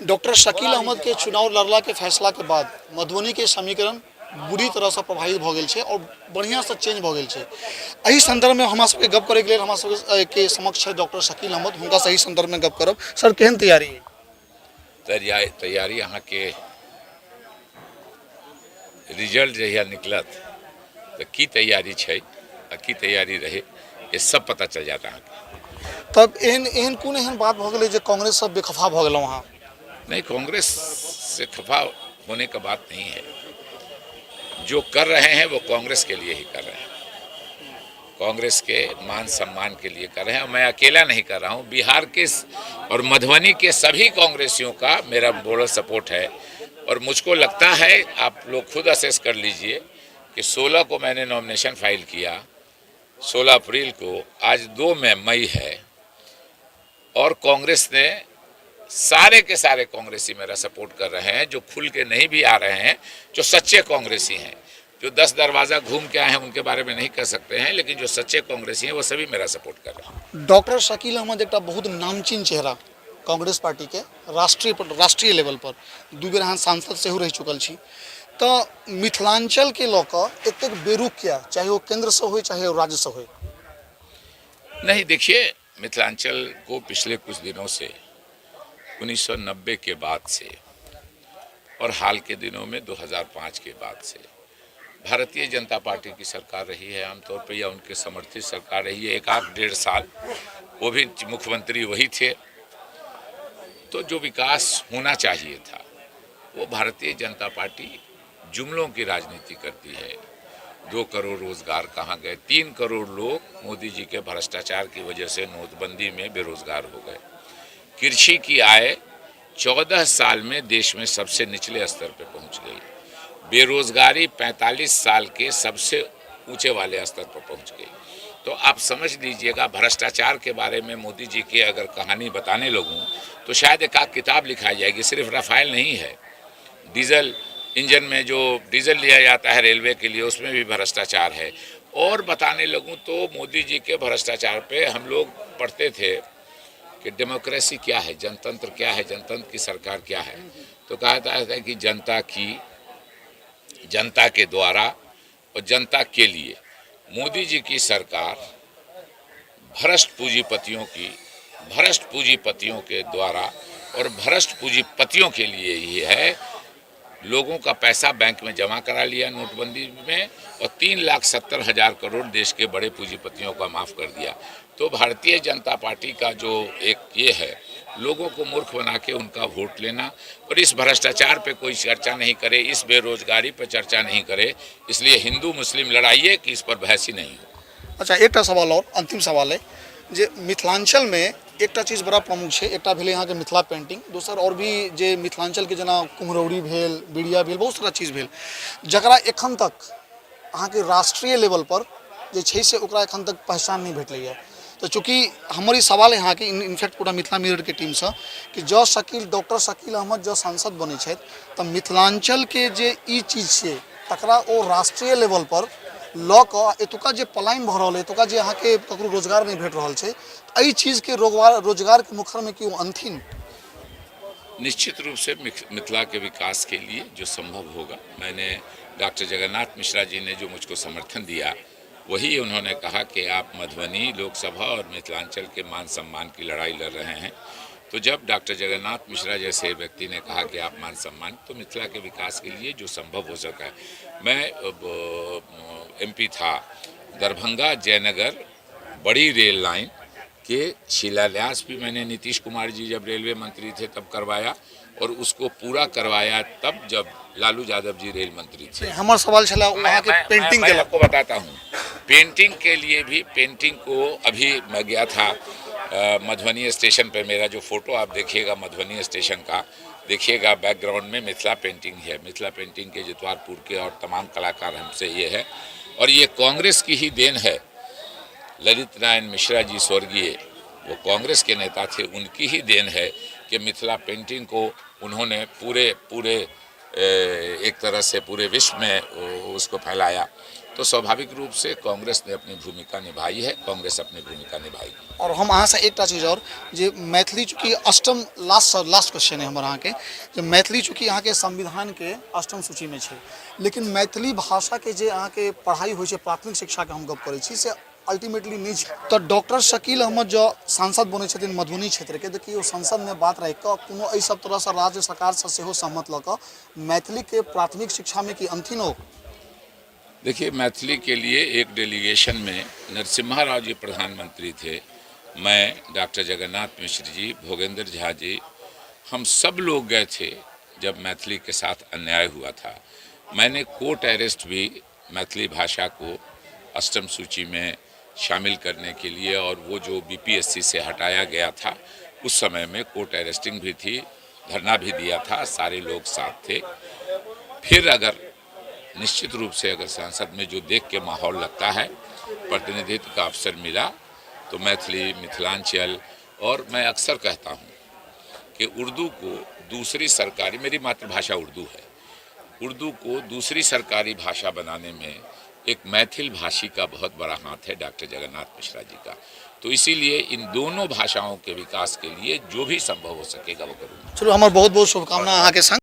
Doctor Shakeel Ahmad के चुनाव लड़ला के फैसला के बाद मधुबनी के समीकरण बुरी तरह से प्रभावित भ गेल छै और बढ़िया से चेंज भ गेल छै। एहि संदर्भ में हमरा सबके गप करे के लेल हमरा सबके समक्ष है डॉक्टर शकील अहमद, हुनका सही संदर्भ में गप करब। सर केहन तैयारी है? तैयारी यहाँ के रिजल्ट जहिया निकलत तो की तैयारी छै आ की तैयारी रहे ये सब पता चल जाता है। तब एहन कोन एहन बात भ गेलै जे कांग्रेस सब बेखफा भ गेलौ वहाँ? नहीं, कांग्रेस से खफा होने का बात नहीं है। जो कर रहे हैं वो कांग्रेस के लिए ही कर रहे हैं, कांग्रेस के मान सम्मान के लिए कर रहे हैं। और मैं अकेला नहीं कर रहा हूँ, बिहार के और मधुबनी के सभी कांग्रेसियों का मेरा पूरा सपोर्ट है। और मुझको लगता है, आप लोग खुद असेस कर लीजिए कि 16 को मैंने नॉमिनेशन फाइल किया, 16 अप्रैल को, आज 2 मई है, और कांग्रेस ने सारे के सारे कांग्रेसी मेरा सपोर्ट कर रहे हैं। जो खुल के नहीं भी आ रहे हैं, जो सच्चे कांग्रेसी हैं, जो 10 दरवाज़ा घूम के आए हैं उनके बारे में नहीं कह सकते हैं, लेकिन जो सच्चे कांग्रेसी हैं वो सभी मेरा सपोर्ट कर रहे हैं। डॉक्टर शकील अहमद एक बहुत नामचीन चेहरा कांग्रेस पार्टी के राष्ट्रीय लेवल पर 2 बेर अहाँ सांसद सेहो रह चुकल छी। तो मिथिलांचल के लऽ कऽ एतेक बेरुख किया, चाहे वो केंद्र से हो चाहे वो राज्य से हो? नहीं, देखिए, मिथिलांचल को पिछले कुछ दिनों से 1990 के बाद से और हाल के दिनों में 2005 के बाद से भारतीय जनता पार्टी की सरकार रही है आमतौर पर, या उनके समर्थित सरकार रही है। 1-1.5 साल वो भी मुख्यमंत्री वही थे। तो जो विकास होना चाहिए था वो भारतीय जनता पार्टी जुमलों की राजनीति करती है। 2 करोड़ रोजगार कहाँ गए? 3 करोड़ लोग मोदी जी के भ्रष्टाचार की वजह से नोटबंदी में बेरोजगार हो गए। कृषि की आय 14 साल में देश में सबसे निचले स्तर पर पहुंच गई। बेरोजगारी 45 साल के सबसे ऊंचे वाले स्तर पर पहुंच गई। तो आप समझ लीजिएगा, भ्रष्टाचार के बारे में मोदी जी की अगर कहानी बताने लगूं तो शायद एक आध किताब लिखाई जाएगी। सिर्फ राफेल नहीं है, डीजल इंजन में जो डीजल लिया जाता है रेलवे के लिए, उसमें भी भ्रष्टाचार है। और बताने लगूं तो मोदी जी के भ्रष्टाचार पे हम लोग पढ़ते थे कि डेमोक्रेसी क्या है, जनतंत्र क्या है, जनतंत्र की सरकार क्या है। तो कहा जाता है कि जनता के द्वारा और जनता के लिए मोदी जी की सरकार भ्रष्ट पूंजीपतियों के द्वारा और भ्रष्ट पूंजीपतियों के लिए ही है। लोगों का पैसा बैंक में जमा करा लिया नोटबंदी में, और 3,70,000 करोड़ देश के बड़े पूंजीपतियों का माफ़ कर दिया। तो भारतीय जनता पार्टी का जो एक ये है, लोगों को मूर्ख बना के उनका वोट लेना, और इस भ्रष्टाचार पे कोई चर्चा नहीं करे, इस बेरोजगारी पे चर्चा नहीं करे। इसलिए हिंदू मुस्लिम लड़ाई है कि इस पर बहस ही नहीं हो। अच्छा, एक सवाल और अंतिम सवाल है जे मिथिलांचल में एक चीज बड़ा प्रमुख है। एक भेल यहाँ के मिथिला पेंटिंग, दोसर और भी जे मिथिलांचल के जना कुम्हरौरी भेल, बिड़िया भेल, बहुत सारा चीज भेल जकरा एखन तक अहाँ के राष्ट्रीय लेवल पर जे छै से ओकरा एखन तक पहचान नहीं भेटलै। तो चूँकि हमारी सवाल है यहाँ के इनफैक्ट पूरा मिथिला मिरर के टीम से कि जो डॉक्टर शकील अहमद जो सांसद बने छथि तो मिथिलांचल के जे ई चीज छै तकरा ओ राष्ट्रीय लेवल पर लऽ कऽ एतुका जे पलायन भऽ रहल है, एतुका जे अहाँ के ककरो रोजगार नहीं भेट रहल छै, एहि चीज के रोजगार के मुखर में क्यों अनथिन? निश्चित रूप से मिथिला के विकास के लिए जो संभव होगा, मैंने डॉक्टर जगन्नाथ मिश्रा जी ने जो मुझको समर्थन दिया वही उन्होंने कहा कि आप मधुबनी लोकसभा और मिथिलांचल के मान सम्मान की लड़ाई लड़ रहे हैं। तो जब डॉक्टर जगन्नाथ मिश्रा जैसे व्यक्ति ने कहा कि आप मान सम्मान, तो मिथिला के विकास के लिए जो संभव हो सका है। मैं MP था, दरभंगा जयनगर बड़ी रेल लाइन के शिलान्यास भी मैंने नीतीश कुमार जी जब रेलवे मंत्री थे तब करवाया, और उसको पूरा करवाया तब जब लालू यादव जी रेल मंत्री थे। हमारा सवाल चला वहाँ के पेंटिंग के, आपको बताता हूँ, पेंटिंग के लिए भी पेंटिंग को अभी मैं गया था मधुबनी स्टेशन पे। मेरा जो फोटो आप देखिएगा मधुबनी स्टेशन का, देखिएगा बैकग्राउंड में मिथिला पेंटिंग है। मिथिला पेंटिंग के जितवारपुर के और तमाम कलाकार हमसे ये है, और ये कांग्रेस की ही देन है। ललित नारायण मिश्रा जी स्वर्गीय, वो कांग्रेस के नेता थे, उनकी ही देन है कि मिथिला पेंटिंग को उन्होंने पूरे एक तरह से पूरे विश्व में उसको फैलाया। तो स्वाभाविक रूप से कांग्रेस ने अपनी भूमिका निभाई है, कांग्रेस अपनी भूमिका निभाएगी। और हम अहाँ से एक चीज़ और जे मैथिली चूँकि अष्टम लास्ट क्वेश्चन है हमारे अहाँ के जे मैथिली चूँकि अहाँ के संविधान के अष्टम सूची में है, लेकिन मैथिली भाषा के जे अहाँ के पढ़ाई होइ छै प्राथमिक शिक्षा के हम गप करै छी से अल्टीमेटली नहीं छै। तो डॉक्टर शकील अहमद जो सांसद बने छथिन मधुबनी क्षेत्र के, देखिए संसद में बात रख के कोनो एहि सब तरह से राज्य सरकार से सेहो सहमत लऽ कऽ मैथिली के प्राथमिक शिक्षा में कि अंतिम हो। देखिए, मैथिली के लिए एक डेलीगेशन में नरसिम्हा राव जी प्रधानमंत्री थे, मैं, डॉक्टर जगन्नाथ मिश्र जी, भोगेंद्र झा जी, हम सब लोग गए थे जब मैथिली के साथ अन्याय हुआ था। मैंने कोर्ट अरेस्ट भी मैथिली भाषा को अष्टम सूची में शामिल करने के लिए, और वो जो बीपीएससी से हटाया गया था उस समय में कोर्ट अरेस्टिंग भी थी, धरना भी दिया था, सारे लोग साथ थे। फिर अगर निश्चित रूप से अगर संसद में जो देख के माहौल लगता है, प्रतिनिधित्व का अवसर मिला, तो मैथिली, मिथिलांचल, और मैं अक्सर कहता हूँ कि उर्दू को दूसरी सरकारी, मेरी मातृभाषा उर्दू है, उर्दू को दूसरी सरकारी भाषा बनाने में एक मैथिल भाषी का बहुत बड़ा हाथ है, डॉक्टर जगन्नाथ मिश्रा जी का। तो इसीलिए इन दोनों भाषाओं के विकास के लिए जो भी संभव हो सकेगा वो करूँगा। चलो हमारे बहुत बहुत शुभकामना अहाँ के संग।